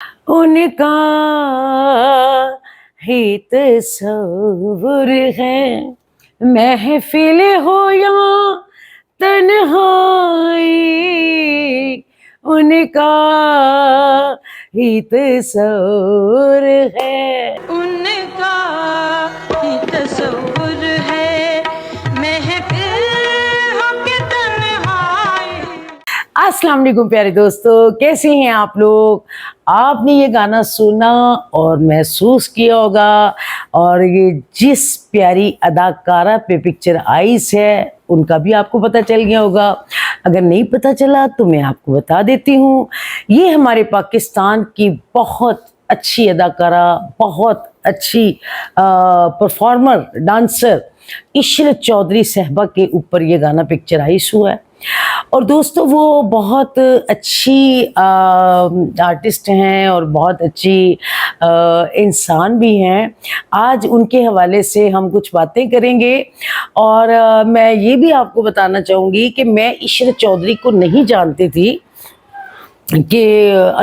उनका ही तस्वुर है, महफिल हो या तन्हाई, उनका ही तस्वुर है। उनका ही तस्वुर है, महफिल हो के तन्हाई। अस्सलाम वालेकुम प्यारे दोस्तों, कैसे हैं आप लोग। आपने ये गाना सुना और महसूस किया होगा, और ये जिस प्यारी अदाकारा पे पिक्चर आइस है उनका भी आपको पता चल गया होगा। अगर नहीं पता चला तो मैं आपको बता देती हूँ। ये हमारे पाकिस्तान की बहुत अच्छी अदाकारा, बहुत अच्छी परफॉर्मर, डांसर इशरत चौधरी साहबा के ऊपर ये गाना पिक्चराइज हुआ है। और दोस्तों वो बहुत अच्छी आर्टिस्ट हैं और बहुत अच्छी इंसान भी हैं। आज उनके हवाले से हम कुछ बातें करेंगे। और मैं ये भी आपको बताना चाहूँगी कि मैं इशरत चौधरी को नहीं जानती थी, कि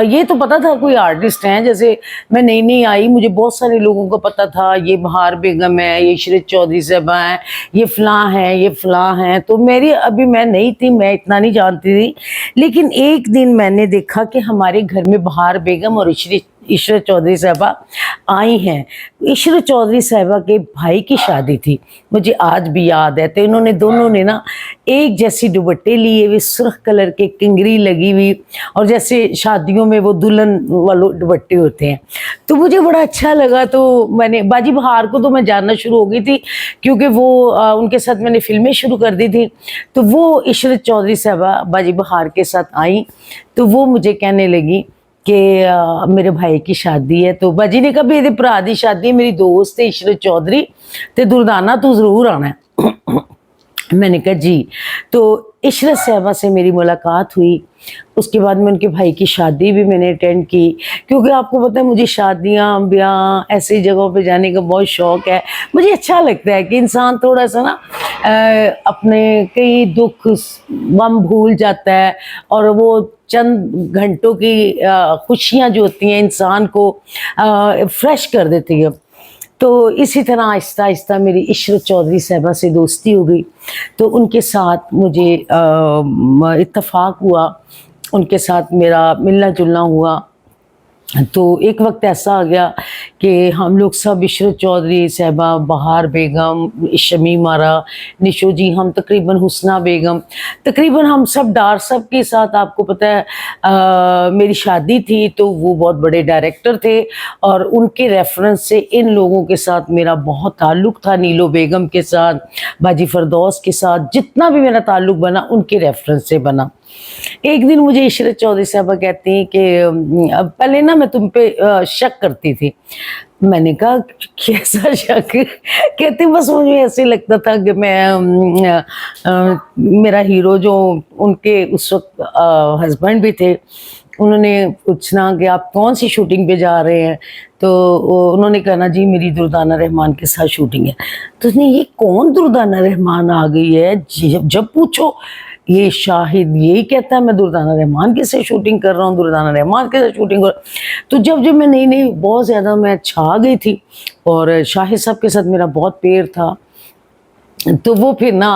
ये तो पता था कोई आर्टिस्ट हैं। जैसे मैं नई नई आई, मुझे बहुत सारे लोगों को पता था, ये बहार बेगम है, ये इशरत चौधरी साहबा हैं, ये फ़लाँ हैं, ये फ़लाँ हैं। तो मेरी अभी मैं नई थी, मैं इतना नहीं जानती थी। लेकिन एक दिन मैंने देखा कि हमारे घर में बहार बेगम और इशरत चौधरी साहबा आई हैं। इशरत चौधरी साहबा के भाई की शादी थी, मुझे आज भी याद है। तो इन्होंने दोनों ने ना एक जैसी दुपट्टे लिए हुए, सुर्ख कलर के किंगरी लगी हुई, और जैसे शादियों में वो दुल्हन वाले दुपट्टे होते हैं। तो मुझे बड़ा अच्छा लगा। तो मैंने बाजी बहार को तो मैं जानना शुरू हो गई थी, क्योंकि वो उनके साथ मैंने फिल्में शुरू कर दी थी। तो वो इशरत चौधरी साहबा बाजी बहार के साथ आई, तो वो मुझे कहने लगी कि मेरे भाई की शादी है। तो बाजी ने कहा भी ये भरा दी शादी है, मेरी दोस्त है इशरत चौधरी, तो दुर्दाना तू जरूर आना है। मैंने कहा जी। तो इशरत साहबा से मेरी मुलाकात हुई। उसके बाद में उनके भाई की शादी भी मैंने अटेंड की, क्योंकि आपको पता है मुझे शादियाँ, ब्याह, ऐसी जगहों पे जाने का बहुत शौक़ है। मुझे अच्छा लगता है कि इंसान थोड़ा सा ना अपने कई दुख गम भूल जाता है, और वो चंद घंटों की खुशियाँ जो होती हैं इंसान को फ्रेश कर देती है। तो इसी तरह आहिस्ता आहिस्ता मेरी इशरत चौधरी साहबा से दोस्ती हो गई। तो उनके साथ मुझे इत्तेफाक हुआ, उनके साथ मेरा मिलना जुलना हुआ। तो एक वक्त ऐसा आ गया कि हम लोग सब इशरत चौधरी साहबा, बहार बेगम, शमीम आरा, निशो जी, हम तकरीबन हुस्ना बेगम, तकरीबन हम सब डार सब के साथ, आपको पता है मेरी शादी थी तो वो बहुत बड़े डायरेक्टर थे, और उनके रेफरेंस से इन लोगों के साथ मेरा बहुत ताल्लुक़ था। नीलो बेगम के साथ, बाजी फरदौस के साथ, जितना भी मेरा ताल्लुक़ बना उनके रेफरेंस से बना। एक दिन मुझे इशरत चौधरी साहबा कहती हैं कि पहले ना मैं तुम पे शक करती थी। मैंने कहा कैसा शक। कहती बस मुझे ऐसे लगता था कि मैं मेरा हीरो जो उनके उस वक्त हस्बैंड भी थे, उन्होंने पूछना कि आप कौन सी शूटिंग पे जा रहे हैं। तो उन्होंने कहना जी मेरी दुर्दाना रहमान के साथ शूटिंग है। तो उसने ये कौन दुर्दाना रहमान आ गई है, जब पूछो ये शाहिद यही कहता है मैं दुर्दाना रहमान के साथ शूटिंग कर रहा हूँ, दुर्दाना रहमान के साथ शूटिंग कर। तो जब जब मैं नई नई बहुत ज़्यादा मैं छा गई थी, और शाहिद साहब के साथ मेरा बहुत प्यार था। तो वो फिर ना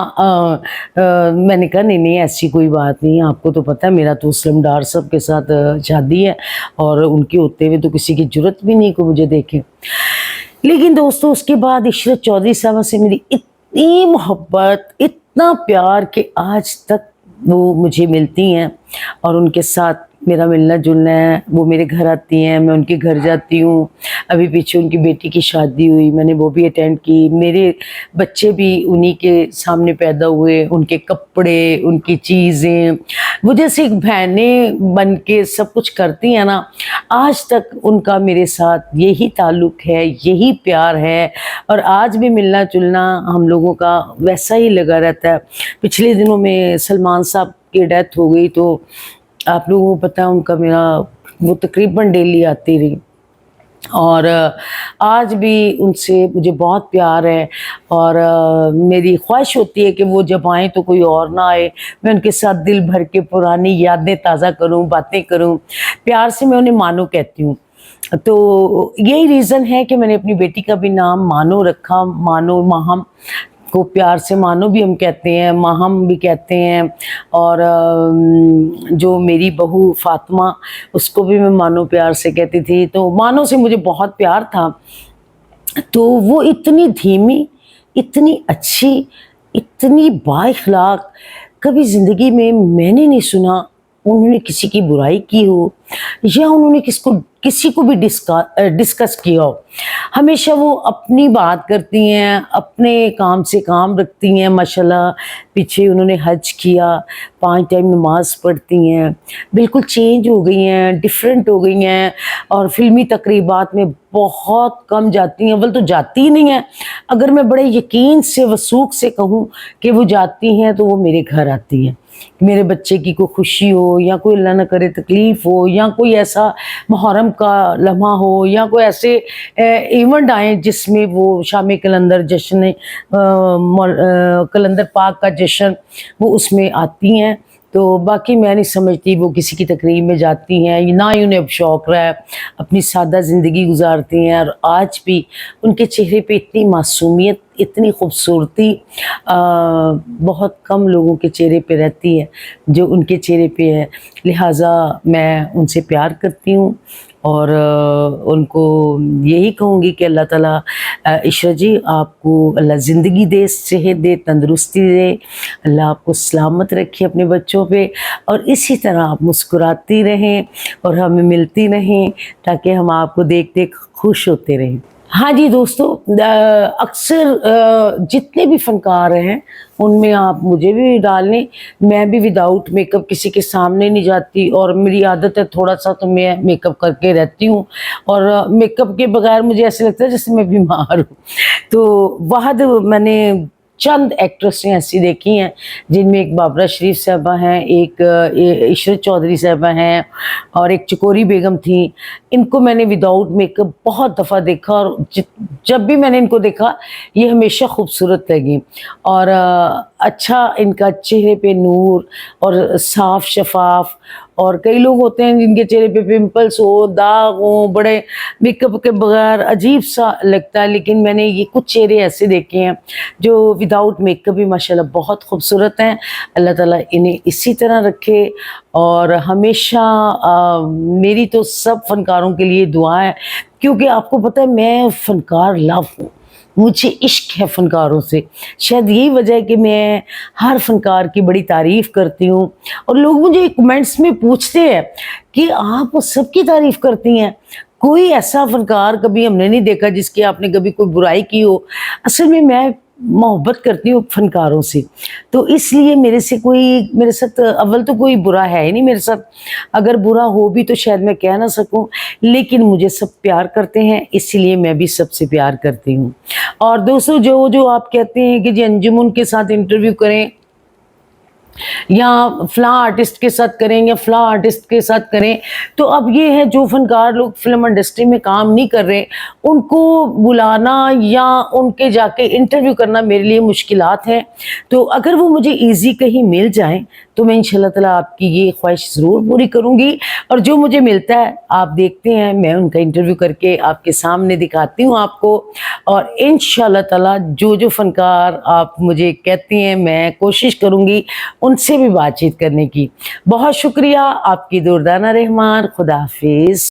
मैंने कहा नहीं नहीं ऐसी कोई बात नहीं, आपको तो पता है मेरा तो उसलम डार साहब के साथ शादी है, और उनके होते हुए तो किसी की जरूरत भी नहीं को मुझे देखे। लेकिन दोस्तों उसके बाद इशरत चौधरी साहबा से मेरी इतनी मोहब्बत, इतना प्यार कि आज तक वो मुझे मिलती हैं, और उनके साथ मेरा मिलना जुलना है। वो मेरे घर आती हैं, मैं उनके घर जाती हूँ। अभी पीछे उनकी बेटी की शादी हुई, मैंने वो भी अटेंड की। मेरे बच्चे भी उन्हीं के सामने पैदा हुए, उनके कपड़े, उनकी चीज़ें, वो जैसे एक बहनें बन के सब कुछ करती हैं ना। आज तक उनका मेरे साथ यही ताल्लुक़ है, यही प्यार है, और आज भी मिलना जुलना हम लोगों का वैसा ही लगा रहता है। पिछले दिनों में सलमान साहब की डेथ हो गई, तो आप लोगों को पता है उनका मेरा वो तकरीबन डेली आती रही। اور آج بھی ان سے مجھے بہت پیار ہے، اور میری خواہش ہوتی ہے کہ وہ جب آئیں تو کوئی اور نہ آئے، میں ان کے ساتھ دل بھر کے پرانی یادیں تازہ کروں، باتیں کروں۔ پیار سے میں انہیں مانو کہتی ہوں۔ تو یہی ریزن ہے کہ میں نے اپنی بیٹی کا بھی نام مانو رکھا، مانو ماہم کو پیار سے مانو بھی ہم کہتے ہیں، ماہم بھی کہتے ہیں، اور جو میری بہو فاطمہ، اس کو بھی میں مانو پیار سے کہتی تھی، تو مانو سے مجھے بہت پیار تھا۔ تو وہ اتنی دھیمی، اتنی اچھی، اتنی با اخلاق، کبھی زندگی میں نے نہیں سنا انہوں نے کسی کی برائی کی ہو، یا انہوں نے کسی کو بھی ڈسکس کیا ہو۔ ہمیشہ وہ اپنی بات کرتی ہیں، اپنے کام سے کام رکھتی ہیں۔ ماشاءاللہ پیچھے انہوں نے حج کیا، 5 ٹائم نماز پڑھتی ہیں، بالکل چینج ہو گئی ہیں، ڈفرینٹ ہو گئی ہیں، اور فلمی تقریبات میں بہت کم جاتی ہیں، اول تو جاتی ہی نہیں ہیں۔ اگر میں بڑے یقین سے وثوق سے کہوں کہ وہ جاتی ہیں تو وہ میرے گھر آتی ہیں، میرے بچے کی کوئی خوشی ہو، یا کوئی اللہ نہ کرے تکلیف ہو، یا کوئی ایسا محرم کا لمحہ ہو، یا کوئی ایسے ایونٹ آئیں جس میں وہ شام کلندر جشن کلندر پاک کا جشن، وہ اس میں آتی ہیں۔ تو باقی میں نہیں سمجھتی وہ کسی کی تقریب میں جاتی ہیں، نہ ہی انہیں اب شوق رہا ہے، اپنی سادہ زندگی گزارتی ہیں۔ اور آج بھی ان کے چہرے پہ اتنی معصومیت، اتنی خوبصورتی بہت کم لوگوں کے چہرے پہ رہتی ہے جو ان کے چہرے پہ ہے، لہٰذا میں ان سے پیار کرتی ہوں، اور ان کو یہی کہوں گی کہ اللہ تعالیٰ عشرت جی آپ کو اللہ زندگی دے، صحت دے، تندرستی دے، اللہ آپ کو سلامت رکھے اپنے بچوں پہ، اور اسی طرح آپ مسکراتی رہیں اور ہمیں ملتی رہیں تاکہ ہم آپ کو دیکھ دیکھ خوش ہوتے رہیں۔ ہاں جی دوستو، اکثر جتنے بھی فنکار ہیں ان میں آپ مجھے بھی ڈال لیں، میں بھی وداؤٹ میک اپ کسی کے سامنے نہیں جاتی، اور میری عادت ہے تھوڑا سا تو میں میک اپ کر کے رہتی ہوں، اور میک اپ کے بغیر مجھے ایسے لگتا ہے جیسے میں بیمار ہوں۔ تو وحد میں نے چند ایکٹریسیں ایسی دیکھی ہیں جن میں ایک بابرہ شریف صاحبہ ہیں، ایک عشرت چودھری صاحبہ ہیں، اور ایک چکوری بیگم تھیں۔ ان کو میں نے وداؤٹ میک اپ بہت دفعہ دیکھا، اور جب بھی میں نے ان کو دیکھا یہ ہمیشہ خوبصورت لگی، اور اچھا ان کا چہرے پہ نور اور صاف شفاف۔ اور کئی لوگ ہوتے ہیں جن کے چہرے پہ پمپلس ہو، داغ ہو، بڑے میک اپ کے بغیر عجیب سا لگتا ہے، لیکن میں نے یہ کچھ چہرے ایسے دیکھے ہیں جو وداؤٹ میک اپ بھی ماشاءاللہ بہت خوبصورت ہیں۔ اللہ تعالیٰ انہیں اسی طرح رکھے، اور ہمیشہ میری تو سب فنکاروں کے لیے دعا ہے، کیونکہ آپ کو پتہ ہے میں فنکار لو ہوں، مجھے عشق ہے فنکاروں سے۔ شاید یہی وجہ ہے کہ میں ہر فنکار کی بڑی تعریف کرتی ہوں، اور لوگ مجھے کمنٹس میں پوچھتے ہیں کہ آپ سب کی تعریف کرتی ہیں، کوئی ایسا فنکار کبھی ہم نے نہیں دیکھا جس کی آپ نے کبھی کوئی برائی کی ہو۔ اصل میں محبت کرتی ہوں فنکاروں سے، تو اس لیے میرے ساتھ اول تو کوئی برا ہے ہی نہیں میرے ساتھ، اگر برا ہو بھی تو شاید میں کہہ نہ سکوں، لیکن مجھے سب پیار کرتے ہیں، اسی لیے میں بھی سب سے پیار کرتی ہوں۔ اور دوستو جو آپ کہتے ہیں کہ جی انجمن کے ساتھ انٹرویو کریں، یا فلاں آرٹسٹ کے ساتھ کریں، یا فلاں آرٹسٹ کے ساتھ کریں، تو اب یہ ہے جو فنکار لوگ فلم انڈسٹری میں کام نہیں کر رہے ان کو بلانا یا ان کے جا کے انٹرویو کرنا میرے لیے مشکلات ہیں۔ تو اگر وہ مجھے ایزی کہیں مل جائیں تو میں انشاءاللہ تعالیٰ آپ کی یہ خواہش ضرور پوری کروں گی، اور جو مجھے ملتا ہے آپ دیکھتے ہیں میں ان کا انٹرویو کر کے آپ کے سامنے دکھاتی ہوں آپ کو، اور انشاءاللہ تعالیٰ جو فنکار آپ مجھے کہتے ہیں میں کوشش کروں گی ان سے بھی بات چیت کرنے کی۔ بہت شکریہ، آپ کی دردانہ رحمان، خدا حافظ۔